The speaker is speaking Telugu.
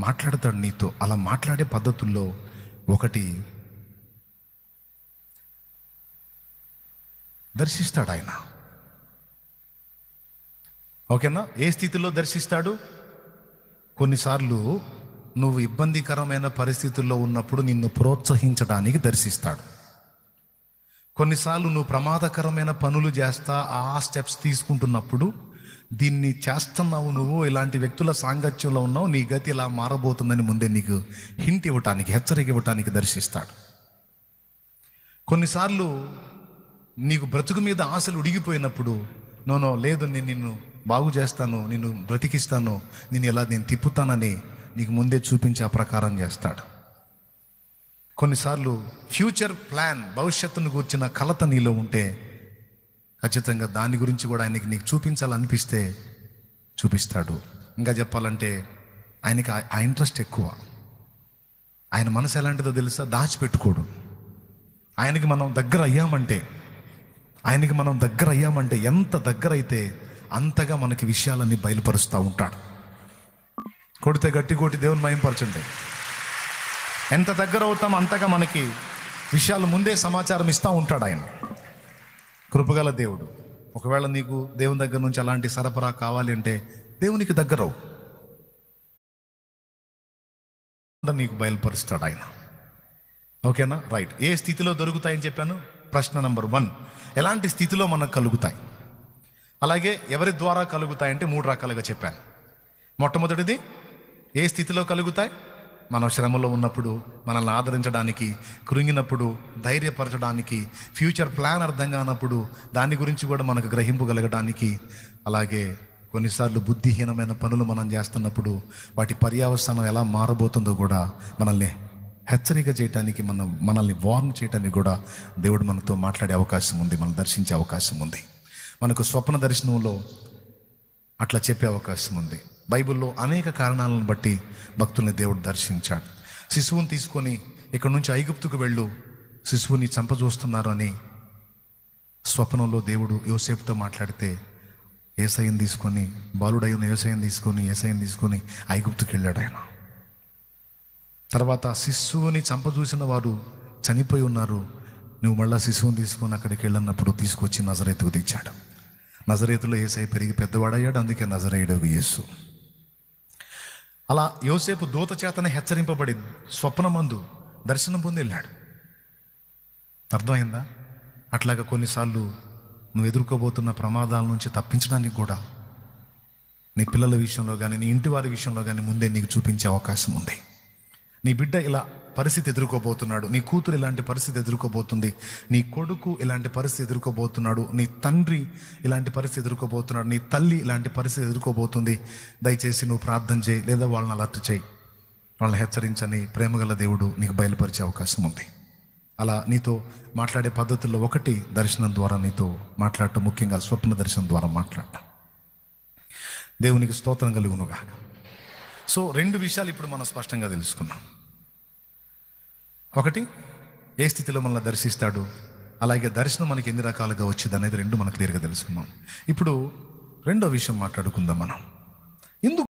మాట్లాడతాడు నీతో. అలా మాట్లాడే పద్ధతుల్లో ఒకటి, దర్శిస్తాడు ఆయన. ఓకేనా? ఏ స్థితిలో దర్శిస్తాడు? కొన్నిసార్లు నువ్వు ఇబ్బందికరమైన పరిస్థితుల్లో ఉన్నప్పుడు నిన్ను ప్రోత్సహించడానికి దర్శిస్తాడు. కొన్నిసార్లు నువ్వు ప్రమాదకరమైన పనులు చేస్తా ఆ స్టెప్స్ తీసుకుంటున్నప్పుడు, దీన్ని చేస్తున్నావు నువ్వు, ఇలాంటి వ్యక్తుల సాంగత్యంలో ఉన్నావు, నీ గతి ఇలా మారబోతుందని ముందే నీకు హింట్ ఇవ్వటానికి, హెచ్చరిక ఇవ్వటానికి దర్శిస్తాడు. కొన్నిసార్లు నీకు బ్రతుకు మీద ఆశలు ఉడిగిపోయినప్పుడు, నో లేదు, నేను నిన్ను బాగు చేస్తాను, నిన్ను బ్రతికిస్తాను, నేను తిప్పుతానని నీకు ముందే చూపించి ఆ ప్రకారం చేస్తాడు. కొన్నిసార్లు ఫ్యూచర్ ప్లాన్, భవిష్యత్తును కూర్చిన కలత నీలో ఉంటే ఖచ్చితంగా దాని గురించి కూడా నీకు చూపించాలనిపిస్తే చూపిస్తాడు. ఇంకా చెప్పాలంటే ఆయనకి ఆ ఇంట్రెస్ట్ ఎక్కువ. ఆయన మనసు ఎలాంటిదో తెలుసా? దాచిపెట్టుకోడు. ఆయనకి మనం దగ్గర అయ్యామంటే ఎంత దగ్గర అయితే అంతగా మనకి విషయాలన్నీ బయలుపరుస్తూ ఉంటాడు. కొడితే గట్టి కొట్టి దేవుని మహింపరచండి. ఎంత దగ్గర అవుతామో అంతగా మనకి విషయాలు ముందే సమాచారం ఇస్తూ ఉంటాడు ఆయన. కృపగల దేవుడు. ఒకవేళ నీకు దేవుని దగ్గర నుంచి అలాంటి సరఫరా కావాలి అంటే దేవునికి దగ్గరవు, నీకు బయలుపరుస్తాడు ఆయన. ఓకేనా? రైట్. ఏ స్థితిలో దొరుకుతాయని చెప్పాను? ప్రశ్న నంబర్ 1, ఎలాంటి స్థితిలో మనకు కలుగుతాయి? అలాగే ఎవరి ద్వారా కలుగుతాయంటే 3 రకాలుగా చెప్పాను. మొట్టమొదటిది, ఏ స్థితిలో కలుగుతాయి? మనం శ్రమలో ఉన్నప్పుడు, మనల్ని ఆదరించడానికి, కృంగినప్పుడు ధైర్యపరచడానికి, ఫ్యూచర్ ప్లాన్ అర్థం కానప్పుడు దాని గురించి కూడా మనకు గ్రహింపు కలగడానికి, అలాగే కొన్నిసార్లు బుద్ధిహీనమైన పనులు మనం చేస్తున్నప్పుడు వాటి పర్యవసానం ఎలా మారబోతుందో కూడా మనల్ని హెచ్చరిక చేయడానికి, మనల్ని వార్న్ చేయడానికి కూడా దేవుడు మనతో మాట్లాడే అవకాశం ఉంది, మనం దర్శించే అవకాశం ఉంది. మనకు స్వప్న దర్శనంలో అట్లా చెప్పే అవకాశం ఉంది. బైబిల్లో అనేక కారణాలను బట్టి భక్తుల్ని దేవుడు దర్శించాడు. శిశువుని తీసుకొని ఇక్కడ నుంచి ఐగుప్తుకు వెళ్ళు, శిశువుని చంపజూస్తున్నారు అని స్వప్నంలో దేవుడు యోసేపుతో మాట్లాడితే, యేసయ్యను తీసుకొని, బాలుడైన యేసయ్యను తీసుకొని ఐగుప్తుకు వెళ్ళాడు ఆయన. తర్వాత శిశువుని చంపజూసిన వారు చనిపోయి ఉన్నారు, నువ్వు మళ్ళా శిశువుని తీసుకొని అక్కడికి వెళ్ళినప్పుడు తీసుకొచ్చి నజరేతుకు దించాడు. నజరేతులో యేసయ్య పెరిగి పెద్దవాడయ్యాడు, అందుకే నజరేయుడు యేసు. అలా యోసేపు దూత చేతనే హెచ్చరింపబడి స్వప్నమందు దర్శనం పొంది వెళ్ళాడు. అర్థమైందా? అట్లాగా కొన్నిసార్లు నువ్వు ఎదుర్కోబోతున్న ప్రమాదాల నుంచి తప్పించడానికి కూడా నీ పిల్లల విషయంలో కానీ, నీ ఇంటి వారి విషయంలో కానీ ముందే నీకు చూపించే అవకాశం ఉంది. నీ బిడ్డ ఇలా పరిస్థితి ఎదుర్కోబోతున్నాడు, నీ కూతురు ఇలాంటి పరిస్థితి ఎదుర్కోబోతుంది, నీ కొడుకు ఇలాంటి పరిస్థితి ఎదుర్కోబోతున్నాడు, నీ తండ్రి ఇలాంటి పరిస్థితి ఎదుర్కోబోతున్నాడు, నీ తల్లి ఇలాంటి పరిస్థితి ఎదుర్కోబోతుంది, దయచేసి నువ్వు ప్రార్థన చేయి, లేదా వాళ్ళని అలర్ట్ చేయి, వాళ్ళని హెచ్చరించని ప్రేమగల దేవుడు నీకు బయలుపరిచే అవకాశం ఉంది. అలా నీతో మాట్లాడే పద్ధతుల్లో ఒకటి, దర్శనం ద్వారా నీతో మాట్లాడటం, ముఖ్యంగా స్వప్న దర్శనం ద్వారా మాట్లాడటం. దేవునికి స్తోత్రం కలుగునుగా. సో 2 విషయాలు ఇప్పుడు మనం స్పష్టంగా తెలుసుకున్నాం. ఒకటి, ఏ స్థితిలో మనల్ని దర్శిస్తాడు, అలాగే దర్శనం మనకి ఎన్ని రకాలుగా వచ్చింది అనేది 2 మనకు క్లియర్గా తెలుసుకున్నాం. ఇప్పుడు 2వ విషయం మాట్లాడుకుందాం మనం. ఎందుకు